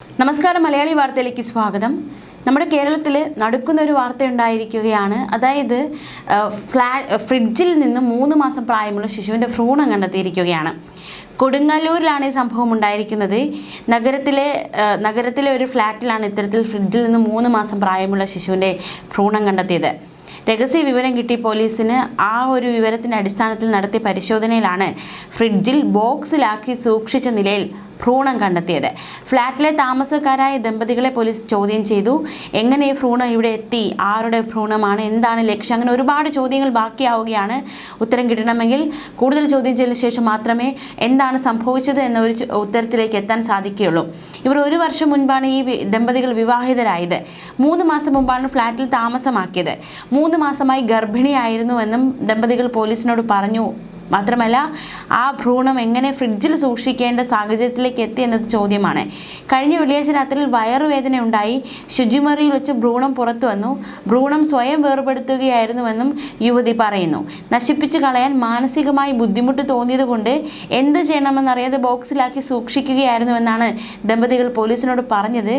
നമസ്കാരം, മലയാളി വാർത്തയിലേക്ക് സ്വാഗതം. നമ്മുടെ കേരളത്തിൽ നടക്കുന്ന ഒരു വാർത്ത ഉണ്ടായിരിക്കുകയാണ്. അതായത് ഫ്രിഡ്ജിൽ നിന്ന് 3 മാസം പ്രായമുള്ള ശിശുവിൻ്റെ ഭ്രൂണം കണ്ടെത്തിയിരിക്കുകയാണ്. കൊടുങ്ങല്ലൂരിലാണ് ഈ സംഭവം ഉണ്ടായിരിക്കുന്നത്. നഗരത്തിലെ ഒരു ഫ്ലാറ്റിലാണ് ഇത്തരത്തിൽ ഫ്രിഡ്ജിൽ നിന്ന് 3 മാസം പ്രായമുള്ള ശിശുവിൻ്റെ ഭ്രൂണം കണ്ടെത്തിയത്. രഹസ്യ വിവരം കിട്ടി പോലീസിന്. ആ ഒരു വിവരത്തിൻ്റെ അടിസ്ഥാനത്തിൽ നടത്തിയ പരിശോധനയിലാണ് ഫ്രിഡ്ജിൽ ബോക്സിലാക്കി സൂക്ഷിച്ച നിലയിൽ ഭ്രൂണം കണ്ടെത്തിയത്. ഫ്ലാറ്റിലെ താമസക്കാരായ ദമ്പതികളെ പോലീസ് ചോദ്യം ചെയ്തു. എങ്ങനെ ഈ ഭ്രൂണം ഇവിടെ എത്തി, ആരുടെ ഭ്രൂണമാണ്, എന്താണ് ലക്ഷ്യം, അങ്ങനെ ഒരുപാട് ചോദ്യങ്ങൾ ബാക്കിയാവുകയാണ്. ഉത്തരം കിട്ടണമെങ്കിൽ കൂടുതൽ ചോദ്യം ചെയ്ത ശേഷം മാത്രമേ എന്താണ് സംഭവിച്ചത് എന്ന ഒരു ഉത്തരത്തിലേക്ക് എത്താൻ സാധിക്കുകയുള്ളൂ. ഇവർ 1 വർഷം മുൻപാണ് ഈ ദമ്പതികൾ വിവാഹിതരായത്. 3 മാസം മുമ്പാണ് ഫ്ലാറ്റിൽ താമസമാക്കിയത്. 3 മാസമായി ഗർഭിണിയായിരുന്നുവെന്നും ദമ്പതികൾ പോലീസിനോട് പറഞ്ഞു. മാത്രമല്ല, ആ ഭ്രൂണം എങ്ങനെ ഫ്രിഡ്ജിൽ സൂക്ഷിക്കേണ്ട സാഹചര്യത്തിലേക്ക് എത്തി എന്നത് ചോദ്യമാണ്. കഴിഞ്ഞ വെള്ളിയാഴ്ച രാത്രിയിൽ വയറുവേദന ഉണ്ടായി. ശുചിമുറിയിൽ വെച്ച് ഭ്രൂണം പുറത്തു വന്നു. ഭ്രൂണം സ്വയം വേർപെടുത്തുകയായിരുന്നുവെന്നും യുവതി പറയുന്നു. നശിപ്പിച്ചു കളയാൻ മാനസികമായി ബുദ്ധിമുട്ട് തോന്നിയതുകൊണ്ട് എന്ത് ചെയ്യണമെന്നറിയാതെ ബോക്സിലാക്കി സൂക്ഷിക്കുകയായിരുന്നുവെന്നാണ് ദമ്പതികൾ പോലീസിനോട് പറഞ്ഞത്.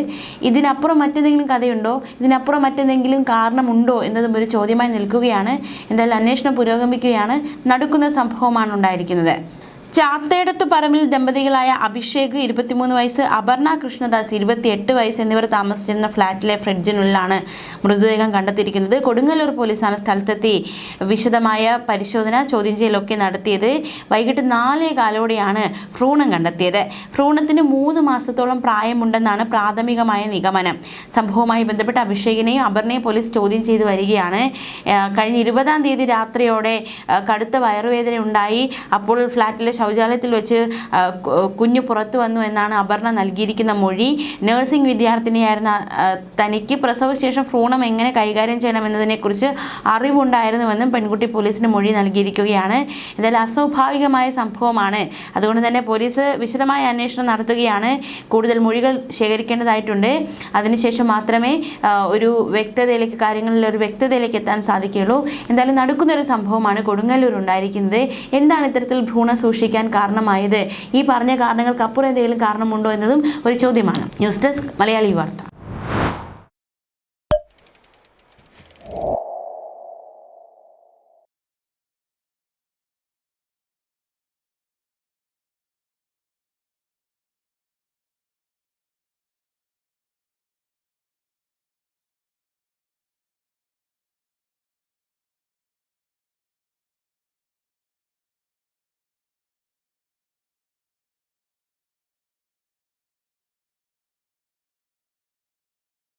ഇതിനപ്പുറം മറ്റെന്തെങ്കിലും കഥയുണ്ടോ, ഇതിനപ്പുറം മറ്റെന്തെങ്കിലും കാരണമുണ്ടോ എന്നതും ഒരു ചോദ്യമായി നിൽക്കുകയാണ്. എന്തായാലും അന്വേഷണം പുരോഗമിക്കുകയാണ്. നടക്കുന്ന സംഭവമാണ് ഉണ്ടായിരിക്കുന്നത്. ചാത്തേടത്തു പറമ്പിൽ ദമ്പതികളായ അഭിഷേക് 23 വയസ്സ്, അപർണ കൃഷ്ണദാസ് 28 വയസ്സ് എന്നിവർ താമസിച്ചിരുന്ന ഫ്ലാറ്റിലെ ഫ്രിഡ്ജിനുള്ളിലാണ് മൃതദേഹം കണ്ടെത്തിയിരിക്കുന്നത്. കൊടുങ്ങല്ലൂർ പോലീസാണ് സ്ഥലത്തെത്തി വിശദമായ പരിശോധന, ചോദ്യം ചെയ്യലൊക്കെ നടത്തിയത്. വൈകിട്ട് 4:15 ഭ്രൂണം കണ്ടെത്തിയത്. ഭ്രൂണത്തിന് 3 മാസത്തോളം പ്രായമുണ്ടെന്നാണ് പ്രാഥമികമായ നിഗമനം. സംഭവവുമായി ബന്ധപ്പെട്ട് അഭിഷേകിനെയും അപർണയെയും പോലീസ് ചോദ്യം ചെയ്തു വരികയാണ്. കഴിഞ്ഞ 20-ാം തീയതി രാത്രിയോടെ കടുത്ത വയറുവേദന ഉണ്ടായി. അപ്പോൾ ഫ്ലാറ്റിലെ ശൗചാലയത്തിൽ വെച്ച് കുഞ്ഞ് പുറത്തു വന്നു എന്നാണ് അപർണ നൽകിയിരിക്കുന്ന മൊഴി. നഴ്സിംഗ് വിദ്യാർത്ഥിനിയായിരുന്ന തനിക്ക് പ്രസവശേഷം ഭ്രൂണം എങ്ങനെ കൈകാര്യം ചെയ്യണമെന്നതിനെക്കുറിച്ച് അറിവുണ്ടായിരുന്നുവെന്നും പെൺകുട്ടി പോലീസിന് മൊഴി നൽകിയിരിക്കുകയാണ്. എന്തായാലും അസ്വാഭാവികമായ സംഭവമാണ്. അതുകൊണ്ട് തന്നെ പോലീസ് വിശദമായ അന്വേഷണം നടത്തുകയാണ്. കൂടുതൽ മൊഴികൾ ശേഖരിക്കേണ്ടതായിട്ടുണ്ട്. അതിനുശേഷം മാത്രമേ കാര്യങ്ങളിൽ ഒരു വ്യക്തതയിലേക്ക് എത്താൻ സാധിക്കുകയുള്ളൂ. എന്തായാലും നടക്കുന്നൊരു സംഭവമാണ് കൊടുങ്ങല്ലൂർ ഉണ്ടായിരിക്കുന്നത്. എന്താണ് ഇത്തരത്തിൽ ഭ്രൂണം സൂക്ഷിക്കാൻ കാരണമായത്? ഈ പറഞ്ഞ കാരണങ്ങൾക്ക് അപ്പുറം എന്തെങ്കിലും കാരണമുണ്ടോ എന്നതും ഒരു ചോദ്യമാണ്. ന്യൂസ് ഡെസ്ക്, മലയാളി വാർത്ത.